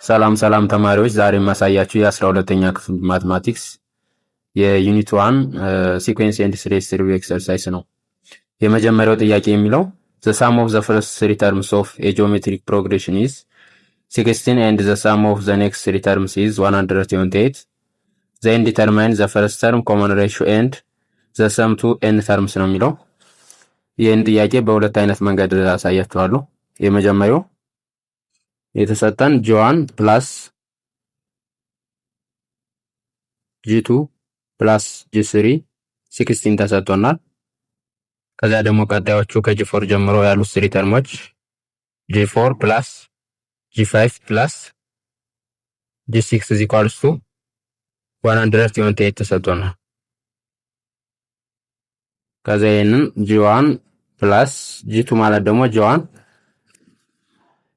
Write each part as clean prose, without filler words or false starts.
ሰላም ሰላም ተማሪዎች፣ ዛሬ የማሳያችሁ የ12ኛ ክፍል ማትማቲክስ የዩኒት 1 ሲኩዌንስ ኤንድ ሲሪስ ሪቪው ኤክሰርሳይዝ ነው። የመጀመሪያው ጥያቄ የሚለው the sum of the first three terms of a geometric progression is 16 and the sum of the next three terms is 128. then determine the first term common ratio and the sum to n terms ነው የሚለው። ይህን ጥያቄ በሁለት አይነት መንገድ አሳያችኋለሁ። የመጀመሪያው የተሰጠን ጂ1 ፕላስ ጂ2 ፕላስ ጂ3 16 ተሰጥቶናል። ከዛ ደግሞ ቀጣዮቹ ከጂ4 ጀምሮ ያሉት ስሪ ተርሞች ጂ4 ፕላስ ጂ5 ፕላስ ጂ6 is equals to 128 ተሰጥቶናል። ከዛ ይሄንን ጂ1 ፕላስ ጂ2 ማለት ደግሞ ጂ1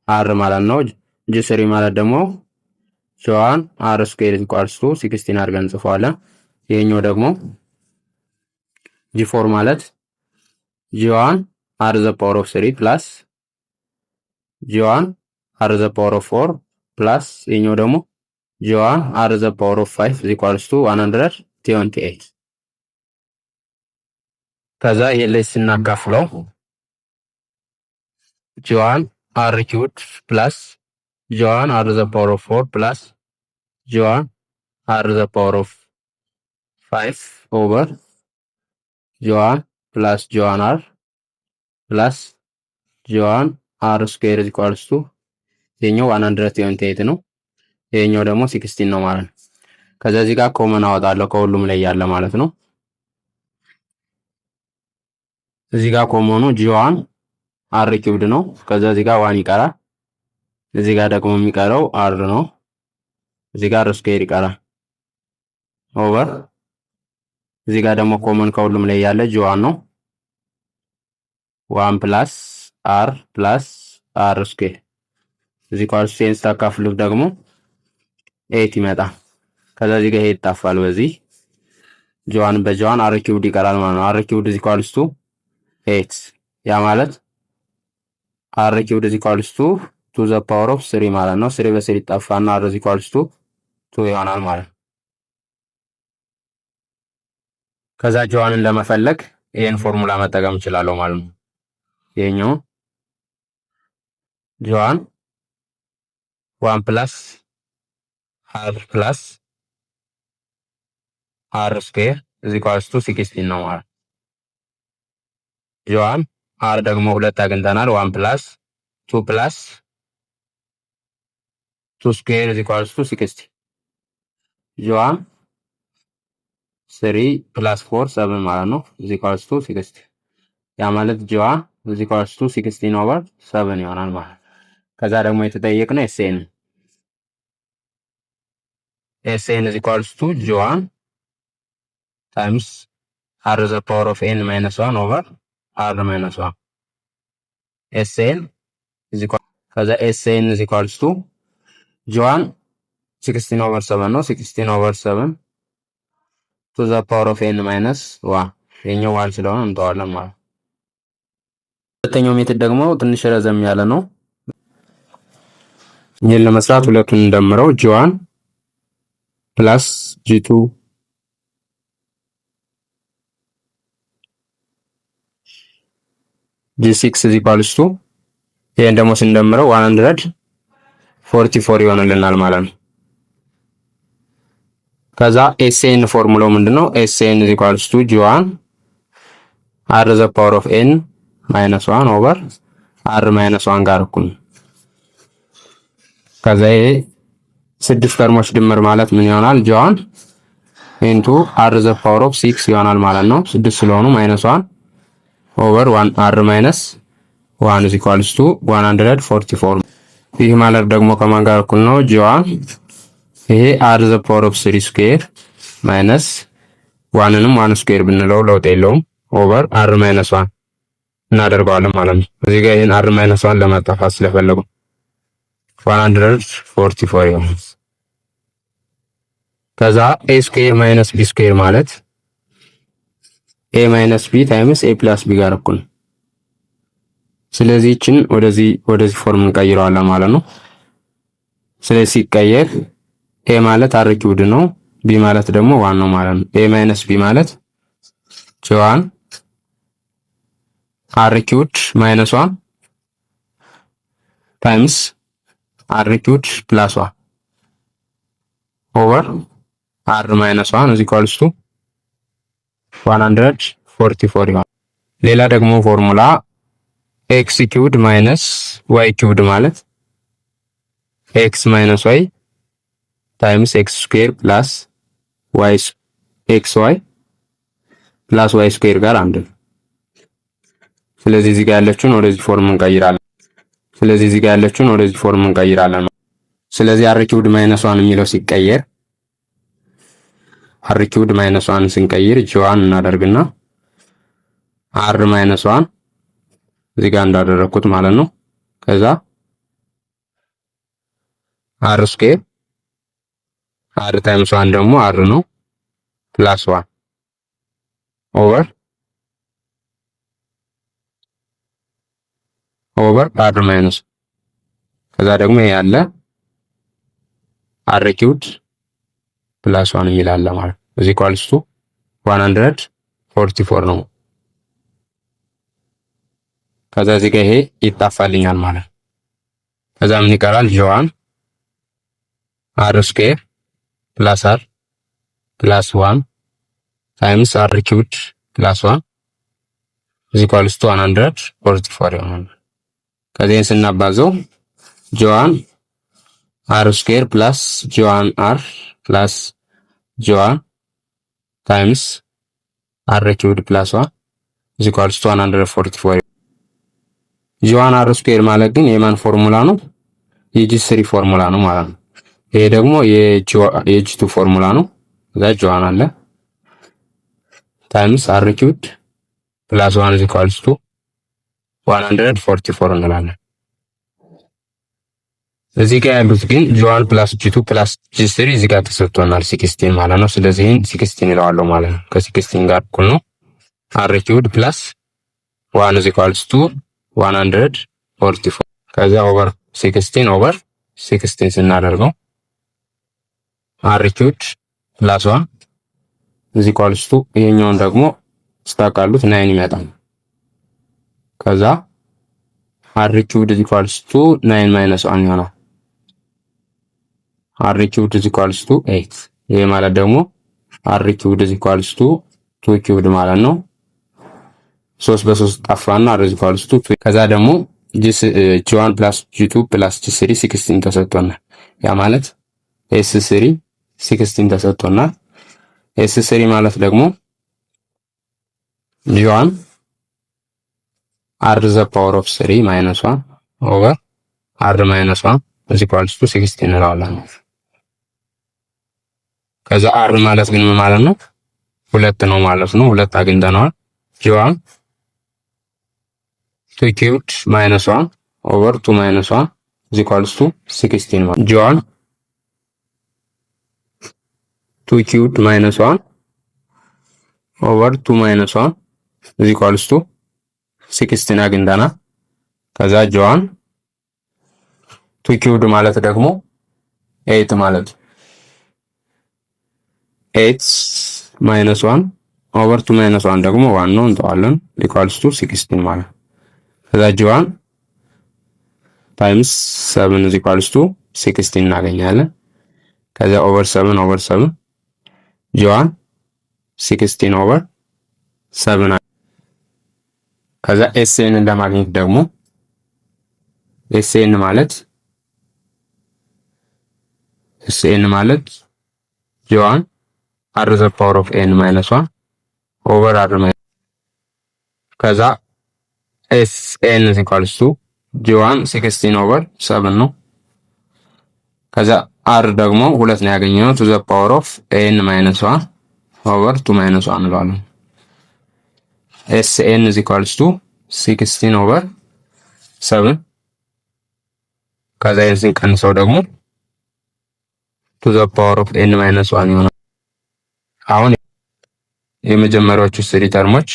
አር ማለት ነው። ጂ3 ማለት ደግሞ ጂ1 አር ስኩዌር is equals to 16 አድርገን እንጽፈዋለን። ይሄኛው ደግሞ ጂ4 ማለት ጂ1 አር ዘ ፓወር ኦፍ 3 ፕላስ ጂ1 አር ዘ ፓወር ኦፍ 4 ፕላስ ይሄኛው ደግሞ ጂ1 አር ዘ ፓወር ኦፍ 5 is equals to 128። ከዛ ይሄ ላይ ስናካፍለው ጂ1 አር ኪዩብድ ፕላስ ጂ1 አር ዘ ፓወር ኦፍ 4 ፕላስ ጂ1 አር ዘ ፓወር ኦፍ 5 ኦቨር ጂ1 ፕላስ ጂ1 አር ፕላስ ጂ1 አር ስኩዌር is equals to ይሄኛው 128 ነው። ይሄኛው ደግሞ 16 ነው ማለት ነው። ከዛ እዚህ ጋር ኮመን አወጣለሁ ከሁሉም ላይ ያለ ማለት ነው። እዚህ ጋር ኮመኑ ጂ1 አር ኪዩብድ ነው። ከዛ እዚህ ጋር 1 ይቀራል። እዚህ ጋር ደግሞ የሚቀረው አር ነው። እዚህ ጋር ስኩዌር ይቀራል ኦቨር እዚህ ጋር ደግሞ ኮመን ከሁሉም ላይ ያለ ጂ1 ነው። 1 ፕላስ አር ስኩዌር እዚህ ጋር ሴንስ ታካፍሉት ደግሞ 8 ይመጣል። ከዛ እዚህ ጋር ይጣፋል። በዚህ ጂ1 በጂ1 አር ኪዩብድ ይቀራል ማለት ነው። አር ኪዩብድ is equals to 8 ያ ማለት አር ኪዩብድ is equals to the power of 3 ማለት ነው። 3 በ3 ይጣፋና አር is equals to 2 ይሆናል ማለት ነው። ከዛ ጂ1ን ለመፈለግ ይሄን ፎርሙላ መጠቀም እችላለሁ ማለት ነው። ይሄኛው ጂ1 1 ፕላስ አር ስኩዌር is equals to 16 ነው ማለት ጂ1 አር ደግሞ ሁለት አግኝተናል። 1 ፕላስ 2 ፕላስ 2 ስኩዌር is equals to 60 ጂ1 3 ፕላስ 4 7 ማለት ነው is equals to 60 ያ ማለት ጂ1 is equals to 16 over 7 ይሆናል ማለት። ከዛ ደግሞ የተጠየቅነው SN is equals to ጂ1 times r the power of n minus 1 over r minus 1 SN is equal ከዛ SN is equals to ጂ1 16 over 7 ነው 16 over 7 to the power of n minus 1 የኛው 1 ስለሆነ እንተዋለን ማለት። ሁለተኛው ሜትድ ደግሞ ትንሽ ረዘም ያለ ነው። ይሄን ለመስራት ሁለቱን እንደምረው ጂ1 ፕላስ ጂ2 ጂ6 is equals to ይሄን ደግሞ ስንደምረው 144 ይሆንልናል ማለት ነው። ከዛ SN ፎርሙላው ምንድነው? SN is equals to ጂ1 r the power of n minus 1 over r minus 1 ጋር እኩል። ከዛ ይሄ ስድስት ተርሞች ድምር ማለት ምን ይሆናል? ጂ1 into r the power of 6 ይሆናል ማለት ነው። 6 ስለሆኑ minus 1 over 1 r minus 1 is equals to 144። ይህ ማለት ደግሞ ከማን ጋር እኩል ነው? ጂ1 ይሄ r the power of 3 square minus 1ንም 1 square ብንለው ለውጥ የለውም over r minus 1 እናደርገዋለን ማለት ነው። እዚህ ጋር ይሄን r minus 1 ለማጣፋት ስለፈለጉ 144 ይሆናል። ከዛ a square minus b square ማለት a minus b times a plus b ጋር እኩል። ስለዚህ እቺን ወደዚህ ፎርም እንቀይረዋለን ማለት ነው። ስለዚህ ሲቀየር ኤ ማለት አር ኪውብድ ነው፣ ቢ ማለት ደግሞ ዋን ነው ማለት ነው። ኤ ማይነስ ቢ ማለት ጂ1 አር ኪውብድ ማይነስ ዋን ታይምስ አር ኪውብድ ፕላስ ዋን ኦቨር አር ማይነስ ዋን ኢዝ ኢኳልስ ቱ 144 ይሆናል። ሌላ ደግሞ ፎርሙላ ኤክስ ኪውብድ ማይነስ ዋይ ኪውብድ ማለት ኤክስ ማይነስ ዋይ ታይምስ ኤክስ ስኩዌር ፕላስ ዋይ ኤክስ ዋይ ፕላስ ዋይ ስኩዌር ጋር አንድ ነው። ስለዚህ እዚህ ጋር ያለችውን ወደዚህ ፎርም እንቀይራለን። ስለዚህ አር ኪውብድ ማይነስ ዋን የሚለው ሲቀየር አር ኪውብድ ማይነስ ዋን ስንቀይር ጂ1 እናደርግና አር ማይነስ ዋን እዚህ ጋር እንዳደረኩት ማለት ነው። ከዛ አር ስኩዌር አር ታይምስ ዋን ደግሞ አር ነው ፕላስ ዋን ኦቨር አር ማይነስ ከዛ ደግሞ ያለ አር ኪውብድ ፕላስ ዋን ይላል ማለት ነው። እዚህ ኢኳልስ ቱ 144 ነው። ከዛ እዚህ ጋር ይሄ ይጣፋልኛል ማለት ነው። ከዛ ምን ይቀራል? ጂ1 አር ስኩዌር ፕላስ አር ፕላስ ዋን ታይምስ አር ኪውብድ ፕላስ ዋን ኢዝ ኢኳልስ ቱ 144 ይሆናል። ከዚህን ስናባዘው ጂ1 አር ስኩዌር ፕላስ ጂ1 አር ፕላስ ጂ1 ታይምስ አር ኪውብድ ፕላስ ዋን ኢዝ ኢኳልስ ቱ 144 ጂ1 አር ስኩዌር ማለት ግን የማን ፎርሙላ ነው? የጂ3 ፎርሙላ ነው ማለት ነው። ይሄ ደግሞ የጂ2 ፎርሙላ ነው። እዛ ጂ1 አለ ታይምስ አር ኪውብድ ፕላስ ዋን ኢዝ ኢኳልስ ቱ 144 እንላለን። እዚህ ጋር ያሉት ግን ጂ1 ፕላስ ጂ2 ፕላስ ጂ3 እዚህ ጋር ተሰጥቶናል 16 ማለት ነው። ስለዚህ ይሄን 16 ይለዋለሁ ማለት ነው። ከ16 ጋር እኩል ነው አር ኪውብድ ፕላስ 1 ኢዝ ኢኳልስ ቱ 144 ከዛ ኦቨር 16 ስናደርገው አር ኪውብድ ፕላስ 1 ኢዝ ኢኳልስ ቱ ይሄኛውን ደግሞ ስታቃሉት 9 ይመጣል። ከዛ አር ኪውብድ ኢዝ ኢኳልስ ቱ 9 ማይነስ 1 ይሆናል። አር ኪውብድ ኢዝ ኢኳልስ ቱ 8 ይሄ ማለት ደግሞ አር ኪውብድ ኢዝ ኢኳልስ ቱ 2 ኪውብድ ማለት ነው። 3 በ3 ጠፋና አር ኢዝ ኢኳልስ ቱ 2 ከዛ ደግሞ ጂ1 ፕላስ ጂ2 ፕላስ ጂ3 16 ተሰጥቶናል። ያ ማለት ኤስ3 16 ተሰጥቶናል። ኤስ3 ማለት ደግሞ ጂ1 አር ዘ ፓወር ኦፍ 3 ማይነስ 1 ኦቨር አር ማይነስ 1 ኢዝ ኢኳልስ ቱ 16 እንላለን። ከዛ አር ማለት ግን ምን ማለት ነው? ሁለት ነው ማለት ነው። ሁለት አግኝተነዋል። ጂ1 2 ኪውብድ ማይነስ 1 ኦቨር 2 ማይነስ 1 ኢዝ ኢኳልስ ቱ 16 ማለት ጂ1 2 ኪውብድ ማይነስ 1 ኦቨር 2 ማይነስ 1 ኢዝ ኢኳልስ ቱ 16 አግኝተናል። ከዛ ጂ1 2 ኪውብድ ማለት ደግሞ 8 ማለት 8 ማይነስ 1 ኦቨር 2 ማይነስ 1 ደግሞ 1 ነው እንተዋለን። ኢኳልስ ቱ 16 ማለት ከዛ ጂ1 ታይምስ 7 ኢዝ ኢኳልስ ቱ 16 እናገኛለን። ከዛ ኦቨር 7 ጂ1 16 ኦቨር 7 ከዛ ኤስኤን ለማግኘት ደግሞ ኤስኤን ማለት ጂ1 አር ዘ ፓወር ኦፍ ኤን ማይነስ 1 ኦቨር አር ከዛ ኤስኤን ኢዝ ኢኳልስ ቱ ጂ1 16 ኦቨር 7 ነው። ከዛ አር ደግሞ ሁለት ነው ያገኘነው ቱ ዘ ፓወር ኦፍ ኤን ማይነስ 1 ኦቨር 2 ማይነስ 1 እንለዋለን። ኤስኤን ኢዝ ኢኳልስ ቱ 16 ኦቨር 7 ከዛ ይሄን ስንቀንሰው ደግሞ ቱ ዘ ፓወር ኦፍ ኤን ማይነስ 1 ይሆናል። አሁን የመጀመሪያዎቹ 3 ተርሞች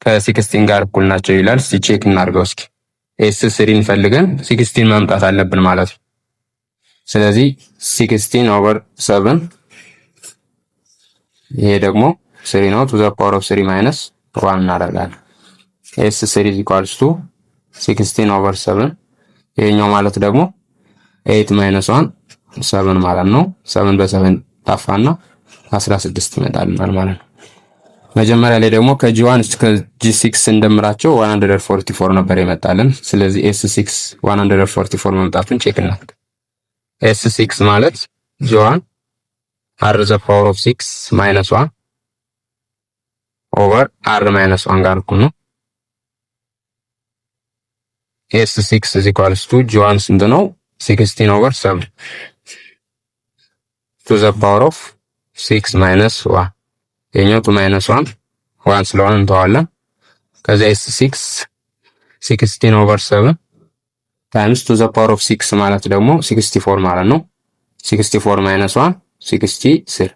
ከ16 ጋር እኩል ናቸው ይላል። እስቲ ቼክ እናድርገው እስኪ። ኤስ3 ፈልገን 16 ማምጣት አለብን ማለት ነው። ስለዚህ 16 ኦቨር 7 ይሄ ደግሞ 3 ነው። ቱ ዘ ፓወር ኦፍ 3 ማይነስ 1 እናደርጋለን። ኤስ 3 ኢኳልስ ቱ 16 ኦቨር 7 ይሄኛው ማለት ደግሞ 8 ማይነስ 1 7 ማለት ነው። 7 በ7 ጠፋና 16 ይመጣልናል ማለት ነው። መጀመሪያ ላይ ደግሞ ከጂ1 እስከ ጂ6 እንደምራቸው 144 ነበር የመጣልን። ስለዚህ ኤስ6 144 መምጣቱን ቼክ እናድርግ። ኤስ6 ማለት ጂ1 አር ዘ ፓወር ኦፍ 6 ማይነስ 1 ኦቨር አር ማይነስ 1 ጋር እኩል ነው። ኤስ6 is equals to ጂ1 ስንት ነው? 16 ኦቨር 7 to the power of 6 minus 1 የኛው 2 minus 1 ስለሆነ እንተዋለን። ከዛ ኤስ6 16 ኦቨር 7 ታይምስ to the power of 6 ማለት ደግሞ 64 ማለት ነው። 64 minus 1 63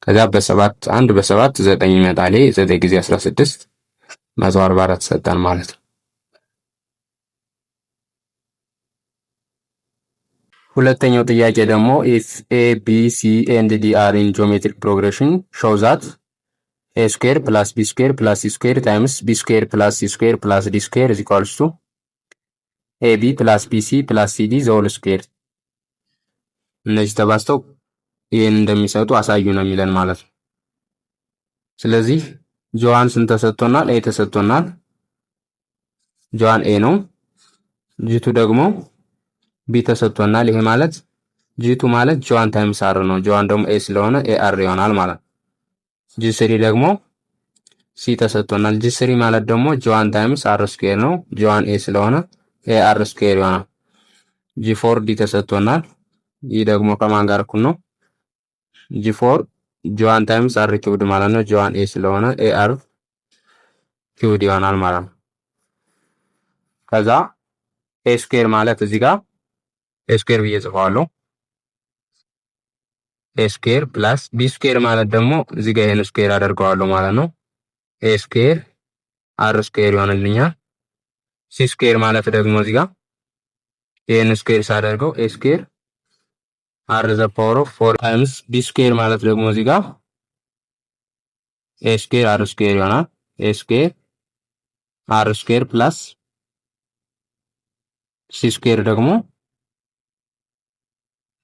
ከዛ በ7 1 በ7 9 ይመጣል። 9 ጊዜ 16 144 ሰጠን ማለት ነው። ሁለተኛው ጥያቄ ደግሞ if a b c and d are in geometric progression show that a square plus b square plus c square times b square plus c square plus d square is equals to ab plus bc plus cd the whole square። እነዚህ ተባስተው ይሄን እንደሚሰጡ አሳዩ ነው የሚለን ማለት ነው። ስለዚህ ጆዋን ስንት ተሰጥቶናል? ኤ ተሰጥቶናል። ጆዋን ኤ ነው። ጂቱ ደግሞ ቢ ተሰጥቶናል። ይሄ ማለት ጂቱ ማለት ጆዋን ታይምስ አር ነው። ጆዋን ደግሞ ኤ ስለሆነ ኤ አር ይሆናል ማለት ነው። ጂ3 ደግሞ ሲ ተሰጥቶናል። ጂ3 ማለት ደግሞ ጆዋን ታይምስ አር ስኩዌር ነው። ጆዋን ኤ ስለሆነ ኤ አር ስኩዌር ይሆናል። ጂ4 ዲ ተሰጥቶናል። ይህ ደግሞ ከማን ጋር እኩል ነው? ጂ4 ጆዋን ታይምስ አር ኪውብድ ማለት ነው። ጆዋን ኤ ስለሆነ ኤ አር ኪውብድ ይሆናል ማለት ነው። ከዛ ኤ ስኩዌር ማለት እዚህ ጋር ኤ ስኩዌር ብዬ ጽፈዋለሁ። ኤ ስኩዌር ፕላስ ቢ ስኩዌር ማለት ደግሞ እዚህ ጋር ይሄን ስኩዌር አደርገዋለሁ ማለት ነው። ኤ ስኩዌር አር ስኩዌር ይሆንልኛል። ሲ ስኩዌር ማለት ደግሞ እዚህ ጋር ይሄን ስኩዌር ሳደርገው ኤ ስኩዌር አር ዘ ፓወር ኦፍ 4 ታይምስ ቢ ስኩዌር ማለት ደግሞ እዚህ ጋር ኤ ስኩዌር አር ስኩዌር ይሆናል። ኤ ስኩዌር አር ስኩዌር ፕላስ ሲ ስኩዌር ደግሞ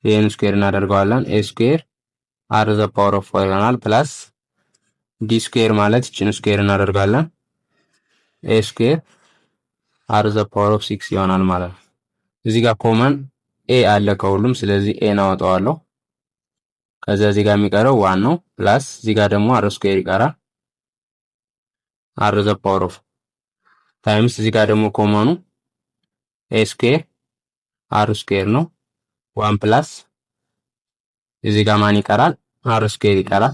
ይሄን ስኩዌር እናደርገዋለን። ኤ ስኩዌር አር ዘ ፓወር ኦፍ 4 ይሆናል ፕላስ ዲ ስኩዌር ማለት እቺን ስኩዌር እናደርጋለን። ኤ ስኩዌር አር ዘ ፓወር ኦፍ 6 ይሆናል ማለት ነው። እዚህ ጋር ኮመን ኤ አለ ከሁሉም፣ ስለዚህ ኤን አወጣዋለሁ። ከዛ እዚህ ጋር የሚቀረው 1 ነው ፕላስ እዚህ ጋር ደግሞ አር ስኩዌር ይቀራል። አር ዘ ፓወር ኦፍ ታይምስ እዚህ ጋር ደግሞ ኮመኑ ኤ ስኩዌር አር ስኩዌር ነው። 1 ፕላስ እዚህ ጋር ማን ይቀራል? አር ስኩዌር ይቀራል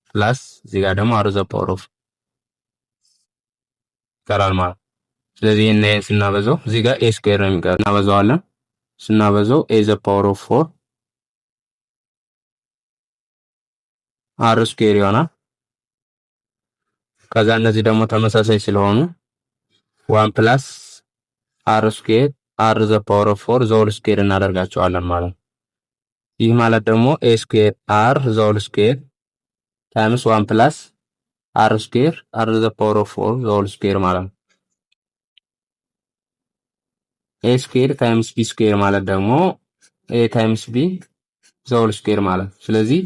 ፕላስ እዚህ ጋር ደግሞ አር ዘ ፓወር ኦፍ ይቀራል ማለት። ስለዚህ እና ይሄን ስናበዛው እዚህ ጋር ኤ ስኩዌር ነው የሚቀር እናበዛዋለን። ስናበዛው ኤ ዘ ፓወር ኦፍ 4 አር ስኩዌር ይሆናል። ከዛ እነዚህ ደግሞ ተመሳሳይ ስለሆኑ 1 ፕላስ አር ስኩዌር አር ዘ ፓወር ኦፍ 4 ዘ ሆል ስኩዌር እናደርጋቸዋለን ማለት ነው። ይህ ማለት ደግሞ ኤ ስኩዌር አር ዘ ሆል ስኩዌር ታይምስ 1 ፕላስ አር ስኩዌር አር ዘ ፓወር ኦፍ 4 ዘ ሆል ስኩዌር ማለት ነው። ኤ ስኩዌር ታይምስ ቢ ስኩዌር ማለት ደግሞ ኤ ታይምስ ቢ ዘ ሆል ስኩዌር ማለት ነው። ስለዚህ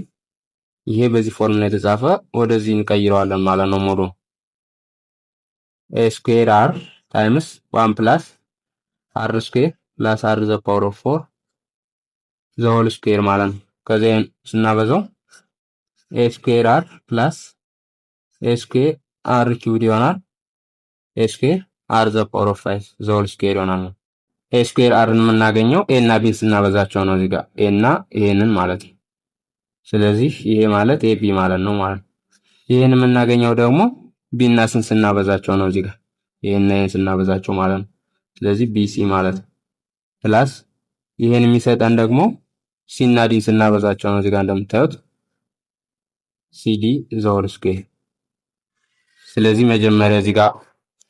ይሄ በዚህ ፎርሙላ የተጻፈ ወደዚህ እንቀይረዋለን ማለት ነው። ሙሉ ኤ ስኩዌር አር ታይምስ 1 ፕላስ አር ስኩዌር ፕላስ አር ዘ ፓወር ኦፍ 4 ዘ ሆል ስኩዌር ማለት ነው። ከዚህ ስናበዛው ኤ ስኩዌር አር ፕላስ ኤ ስኩዌር አር ኪውብድ ይሆናል። ኤ ስኩዌር አር ዘ ፓወር ኦፍ 5 ዘ ሆል ስኩዌር ይሆናል። ኤ ስኩዌር አርን የምናገኘው ኤ እና ቢ ስናበዛቸው ነው። እዚህ ጋር ኤ እና ይሄንን ማለት ነው። ስለዚህ ይሄ ማለት ኤ ቢ ማለት ነው ማለት ነው። ይሄን የምናገኘው ደግሞ ቢ እና ስን ስናበዛቸው ነው። እዚህ ጋር ይሄን እና ይሄን ስናበዛቸው ማለት ነው። ስለዚህ ቢ ሲ ማለት ነው። ፕላስ ይሄን የሚሰጠን ደግሞ ሲ እና ዲን ስናበዛቸው ነው። እዚህ ጋር እንደምታዩት ሲዲ ዘ ሆል ስኩዌር። ስለዚህ መጀመሪያ እዚህ ጋር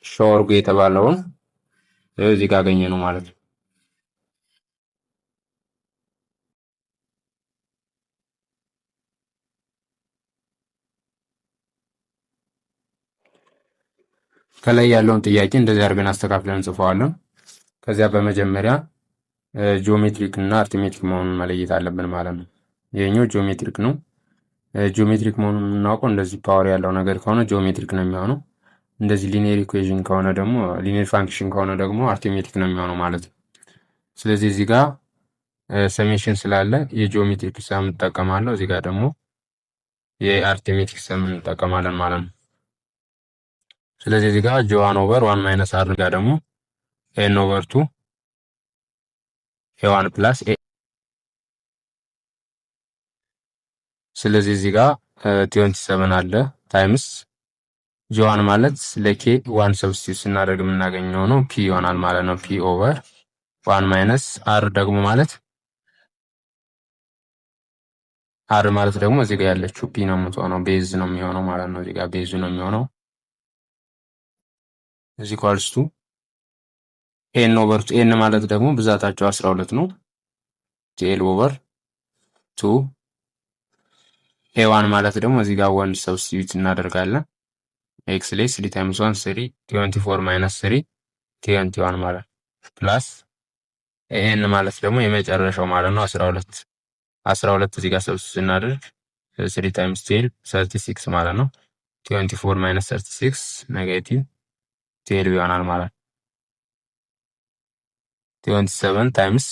ሾርጉ የተባለውን እዚህ ጋር አገኘ ነው ማለት ነው። ከላይ ያለውን ጥያቄ እንደዚህ አድርገን አስተካክለን እንጽፈዋለን። ከዚያ በመጀመሪያ ጂኦሜትሪክ እና አርትሜትሪክ መሆኑን መለየት አለብን ማለት ነው። ይሄኛው ጂኦሜትሪክ ነው። ጂኦሜትሪክ መሆኑን የምናውቀው እንደዚህ ፓወር ያለው ነገር ከሆነ ጂኦሜትሪክ ነው የሚሆነው። እንደዚህ ሊኒየር ኢኩዌሽን ከሆነ ደግሞ ሊኒየር ፋንክሽን ከሆነ ደግሞ አርትሜትሪክ ነው የሚሆነው ማለት ነው። ስለዚህ እዚህ ጋር ሰሜሽን ስላለ የጂኦሜትሪክ ሰም እንጠቀማለሁ። እዚህ ጋር ደግሞ የአርትሜትሪክ ሰም እንጠቀማለን ማለት ነው። ስለዚህ እዚህ ጋር ጂ1 ኦቨር 1 ማይነስ አር ጋር ደግሞ ኤን ኦቨር 2 ኤ1 ፕላስ ኤ። ስለዚህ እዚህ ጋር 27 አለ ታይምስ ጂ1 ማለት ለኬ 1 ሰብስቲዩት ስናደርግ የምናገኘው ነው ፒ ይሆናል ማለት ነው። ፒ ኦቨር 1 ማይነስ አር ደግሞ ማለት አር ማለት ደግሞ እዚህ ጋር ያለችው ፒ ነው የምትሆነው፣ ቤዝ ነው የሚሆነው ማለት ነው። እዚህ ጋር ቤዙ ነው የሚሆነው። እዚህ ኳልስቱ ኤን ኦቨር 2 ኤን ማለት ደግሞ ብዛታቸው 12 ነው። ቴል ኦቨር 2 ኤ1 ማለት ደግሞ እዚህ ጋር 1 ሰብስቲዩት እናደርጋለን። ኤክስ ላይ 3 ታይምስ 1 3 24 ማይነስ 3 21 ማለት ፕላስ ኤን ማለት ደግሞ የመጨረሻው ማለት ነው 12 እዚህ ጋር ሰብስቲዩት ስናደርግ 3 ታይምስ 12 36 ማለት ነው። 24 ማይነስ 36 ኔጌቲቭ 12 ይሆናል ማለት 27 ታይምስ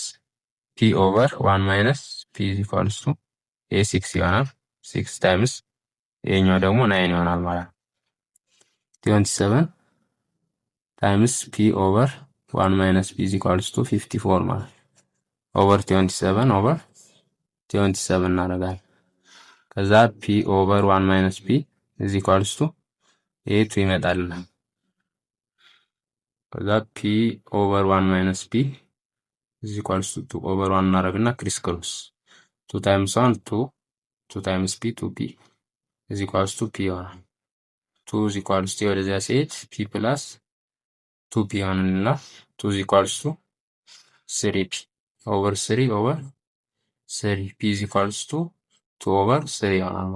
ፒ ኦቨር 1 ማይነስ ፒ ኢዝ ኢኳልስ ቱ ኤ 6 ይሆናል። 6 ታይምስ ይሄኛው ደግሞ 9 ይሆናል ማለት 27 ታይምስ ፒ ኦቨር 1 ማይነስ ፒ ኢዝ ኢኳልስ ቱ 54 ማለት ኦቨር 27 ኦቨር 27 እናደርጋለን። ከዛ ፒ ኦቨር 1 ማይነስ ፒ ኢዝ ኢኳልስ ቱ ኤ 2 ይመጣልናል። ከዛ ፒ ኦቨር 1 ማይነስ ፒ ኢዝ ኢኳልስ ቱ 2 ኦቨር 1 እናደርግና ክሪስ ክሮስ 2 ታይምስ 1 2 2 ታይምስ ፒ 2 ፒ ኢዝ ኢኳልስ ቱ ፒ ይሆናል። 2 ኢዝ ኢኳልስ ቱ ወደዚያ ሲሄድ ፒ ፕላስ 2 ፒ ይሆንልና 2 ኢዝ ኢኳልስ ቱ 3 ፒ ኦቨር 3 ኦቨር 3 ፒ ኢዝ ኢኳልስ ቱ 2 ኦቨር 3 ይሆናል።